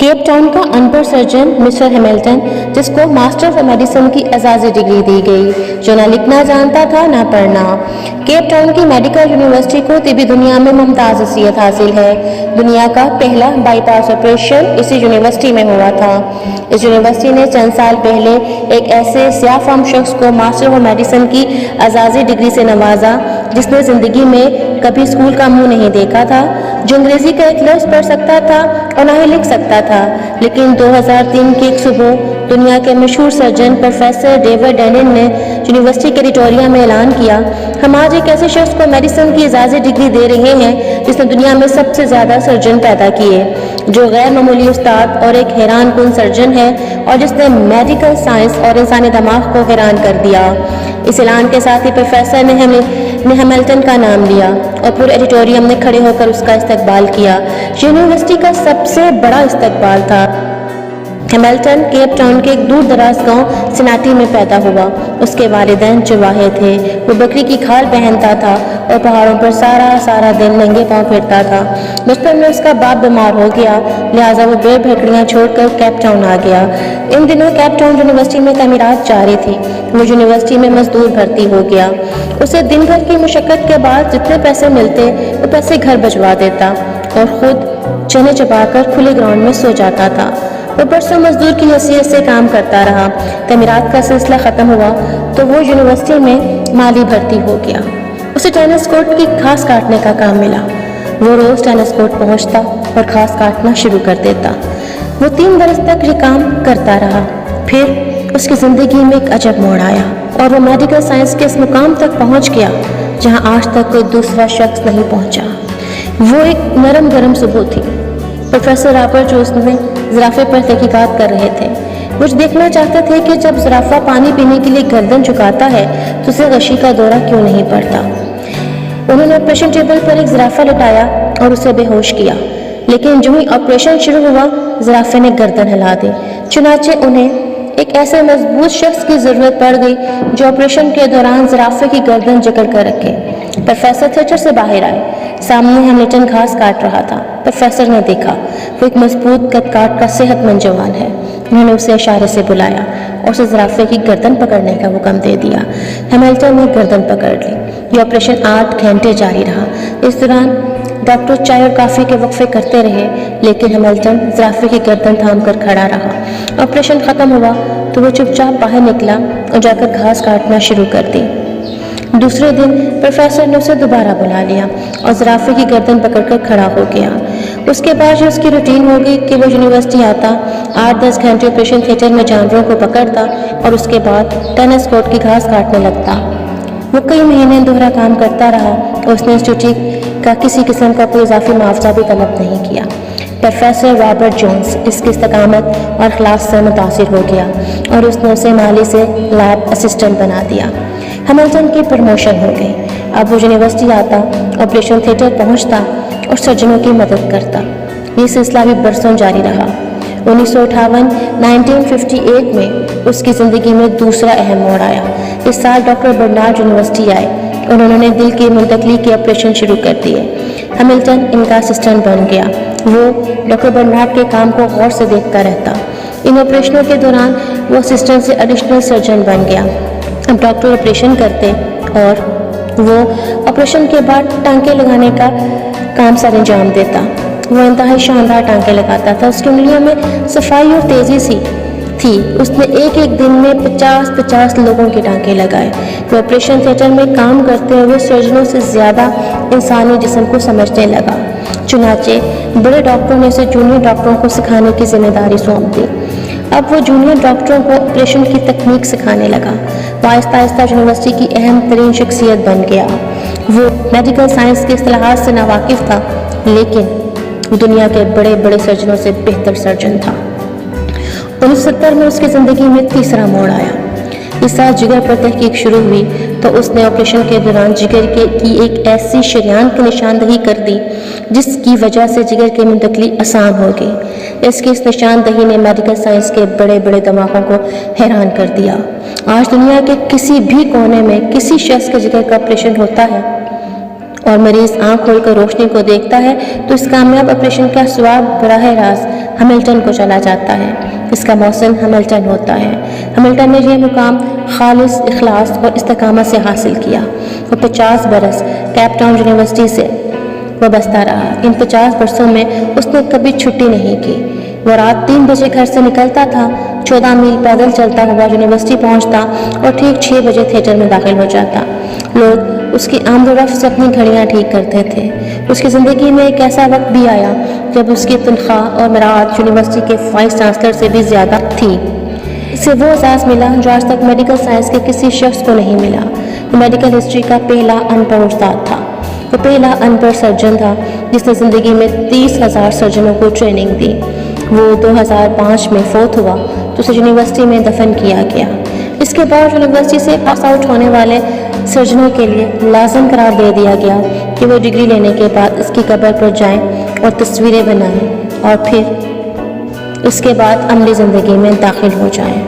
Cape Town का अनपढ़ surgeon mister Hamilton, जिसको मास्टर ऑफ मेडिसिन की एजाज़ी डिग्री दी गई, जो ना लिखना जानता था ना पढ़ना। केप टाउन की मेडिकल यूनिवर्सिटी को तिब्बी दुनिया में मुमताज़ हैसियत हासिल है। दुनिया का पहला बाईपास ऑपरेशन इसी यूनिवर्सिटी में हुआ था। इस यूनिवर्सिटी ने चंद साल पहले एक ऐसे स्याह-फाहम शख्स को मास्टर ऑफ मेडिसिन की एजाज़ी डिग्री से नवाजा, जिसने ज़िंदगी में कभी स्कूल का मुंह नहीं देखा था, जो अंग्रेज़ी का एक लफ्ज़ पढ़ सकता था और ना ही लिख सकता था। लेकिन 2003 की एक सुबह दुनिया के मशहूर सर्जन प्रोफेसर डेविड डेनिन ने यूनिवर्सिटी के एडिटोरियम में ऐलान किया, हम आज एक ऐसे शख्स को मेडिसिन की एजाज़ी डिग्री दे रहे हैं जिसने दुनिया में सबसे ज़्यादा सर्जन पैदा किए, जो गैर मामूली उस्ताद और एक हैरान कुन सर्जन है और जिसने मेडिकल साइंस और इंसानी दिमाग को हैरान कर दिया। इस ऐलान के साथ ही प्रोफेसर ने हैमिल्टन का नाम लिया और पूरे एडिटोरियम ने खड़े होकर उसका इस्तकबाल किया। यूनिवर्सिटी का सबसे बड़ा इस्तकबाल था। हैमिल्टन केप टाउन के एक दूर दराज गांव सिनाटी में पैदा हुआ। उसके वालिदैन चरवाहे थे। वो बकरी की खाल पहनता था और पहाड़ों पर सारा दिन नंगे पांव फिरता था। बचपन में उसका बाप बीमार हो गया, लिहाजा वो भेड़ बकरियां छोड़कर केप टाउन आ गया। इन दिनों केप टाउन यूनिवर्सिटी में तमीरात जारी थी। वो यूनिवर्सिटी में मजदूर भर्ती हो गया। उसे दिन भर की मुशक्कत के बाद जितने पैसे मिलते वो पैसे घर भिजवा देता और खुद चने चबाकर खुले ग्राउंड में सो जाता था। वो बरसों मजदूर की हैसियत से काम करता रहा। तमीरात का सिलसिला ख़त्म हुआ तो वो यूनिवर्सिटी में माली भर्ती हो गया। उसे टेनिस कोर्ट की घास काटने का काम मिला। वो रोज़ टेनिस कोर्ट पहुंचता और घास काटना शुरू कर देता। वो 3 बरस तक ये काम करता रहा। फिर उसकी ज़िंदगी में एक अजब मोड़ आया और वो मेडिकल साइंस के इस मुकाम तक पहुंच गया जहां आज तक कोई दूसरा शख्स नहीं पहुंचा। वो एक नरम गरम सुबह थी। प्रोफेसर रॉबर्ट जोन्स में ज़राफ़े पर तहकीकात कर रहे थे। वो देखना चाहते थे कि जब ज़राफ़ा पानी पीने के लिए गर्दन झुकाता है तो उसे गशी का दौरा क्यों नहीं पड़ता। उन्होंने ऑपरेशन टेबल पर एक ज़राफ़ा लटाया और उसे बेहोश किया, लेकिन जो ही ऑपरेशन शुरू हुआ ज़राफ़े ने गर्दन हिला दी। चुनाचे उन्हें एक ऐसे मजबूत शख्स की ज़रूरत पड़ गई जो ऑपरेशन के दौरान ज़राफ़े की गर्दन जकड़ कर रखे। प्रोफेसर थिएटर से बाहर आए। सामने हैमिल्टन घास काट रहा था। प्रोफेसर ने देखा वो एक मजबूत कद-काट का सेहतमंद जवान है। उन्होंने उसे इशारे से बुलाया और उसे ज़राफ़े की गर्दन पकड़ने का हुक्म दे दिया। हैमिल्टन ने गर्दन पकड़ ली। ये ऑपरेशन 8 घंटे जारी रहा। इस दौरान डॉक्टर चाय और कॉफ़ी के वक्फे करते रहे, लेकिन हैमिल्टन ज़राफ़े की गर्दन थाम कर खड़ा रहा। ऑपरेशन ख़त्म हुआ तो वो चुपचाप बाहर निकला और जाकर घास काटना शुरू कर दी। दूसरे दिन प्रोफेसर ने उसे दोबारा बुला लिया और ज़राफ़े की गर्दन पकड़कर खड़ा हो गया। उसके बाद जो उसकी रूटीन हो गई कि वो यूनिवर्सिटी आता, 8-10 घंटे ऑपरेशन थिएटर में जानवरों को पकड़ता और उसके बाद टेनिस कोर्ट की घास काटने लगता। वो कई महीने दोहरा काम करता रहा और उसने इस ड्यूटी का किसी किस्म का कोई इजाफी मुआवजा भी तलब नहीं किया। प्रोफेसर रॉबर्ट जोन्स इसकी इस्तकामत और इखलास से मुतासिर हो गया और उसने उसे माली से लैब असिस्टेंट बना दिया। हैमिल्टन की प्रमोशन हो गई। अब वो यूनिवर्सिटी आता, ऑपरेशन थिएटर पहुंचता और सर्जनों की मदद करता। ये सिलसिला भी बरसों जारी रहा। 1958 में उसकी ज़िंदगी में दूसरा अहम मोड़ आया। इस साल डॉक्टर बर्नार्ड यूनिवर्सिटी आए और उन्होंने दिल की मुंतकली के ऑपरेशन शुरू कर दिए। हैमिल्टन इनका असिस्टेंट बन गया। वो डॉक्टर बर्नार्ड के काम को गौर से देखता रहता। इन ऑपरेशनों के दौरान वो असिस्टेंट से एडिशनल सर्जन बन गया। अब डॉक्टर ऑपरेशन करते और वो ऑपरेशन के बाद टांके लगाने का काम सर अंजाम देता। वो इंतहाई शानदार टांके लगाता था। उसकी उंगलियों में सफाई और तेज़ी सी थी। उसने एक दिन में 50-50 लोगों के टांके लगाए। वो ऑपरेशन थिएटर में काम करते हुए सर्जनों से ज़्यादा इंसानी जिस्म को समझने लगा। चुनाचे बड़े डॉक्टरों ने उसे जूनियर डॉक्टरों को सिखाने की जिम्मेदारी सौंप दी। अब वो जूनियर डॉक्टरों को ऑपरेशन की तकनीक सिखाने लगा। वो आहिस्ता आहिस्ता यूनिवर्सिटी की अहम तरीन शख्सियत बन गया। वो मेडिकल साइंस के इस्तिलाहात से नावाकिफ़ था, लेकिन दुनिया के बड़े बड़े सर्जनों से बेहतर सर्जन था। 1970 में उसकी ज़िंदगी में तीसरा मोड़ आया। इस साल जिगर पर तहकीक शुरू हुई तो उसने ऑपरेशन के दौरान जिगर की एक ऐसी शरीयान की निशानदही कर दी जिसकी वजह से जिगर की मुंतकली आसान हो गई। इसकी इस निशानदही ने मेडिकल साइंस के बड़े बड़े दिमागों को हैरान कर दिया। आज दुनिया के किसी भी कोने में किसी शख्स के जिगर का ऑपरेशन होता है اور مریض آنکھ کھول کر روشنی کو دیکھتا ہے تو اس کامیاب آپریشن کا ثواب براہ راست ہیملٹن کو چلا جاتا ہے۔ اس کا محسن ہیملٹن ہوتا ہے۔ ہیملٹن نے یہ مقام خالص اخلاص اور استقامت سے حاصل کیا۔ وہ 50 برس کیپ ٹاؤن یونیورسٹی سے وابستہ رہا۔ ان 50 برسوں میں اس نے کبھی چھٹی نہیں کی۔ وہ رات 3 بجے گھر سے نکلتا تھا، 14 میل پیدل چلتا ہوا یونیورسٹی پہنچتا اور ٹھیک 6 بجے تھیٹر میں داخل ہو جاتا۔ لوگ اس کی آمد و رفت سے اپنی گھڑیاں ٹھیک کرتے تھے۔ اس کی زندگی میں ایک ایسا وقت بھی آیا جب اس کی تنخواہ اور مراعات یونیورسٹی کے وائس چانسلر سے بھی زیادہ تھی۔ اسے وہ اعزاز ملا جو آج تک میڈیکل سائنس کے کسی شخص کو نہیں ملا۔ وہ میڈیکل ہسٹری کا پہلا ان پڑھ استاد تھا۔ وہ پہلا ان پڑھ سرجن تھا جس نے زندگی میں 30,000 سرجنوں کو ٹریننگ دی۔ وہ 2005 میں فوت ہوا تو اسے یونیورسٹی میں دفن کیا گیا۔ اس کے بعد یونیورسٹی سے پاس آؤٹ ہونے والے سرجنوں کے لیے لازم قرار دے دیا گیا کہ وہ ڈگری لینے کے بعد اس کی قبر پر جائیں اور تصویریں بنائیں اور پھر اس کے بعد عملی زندگی میں داخل ہو جائیں۔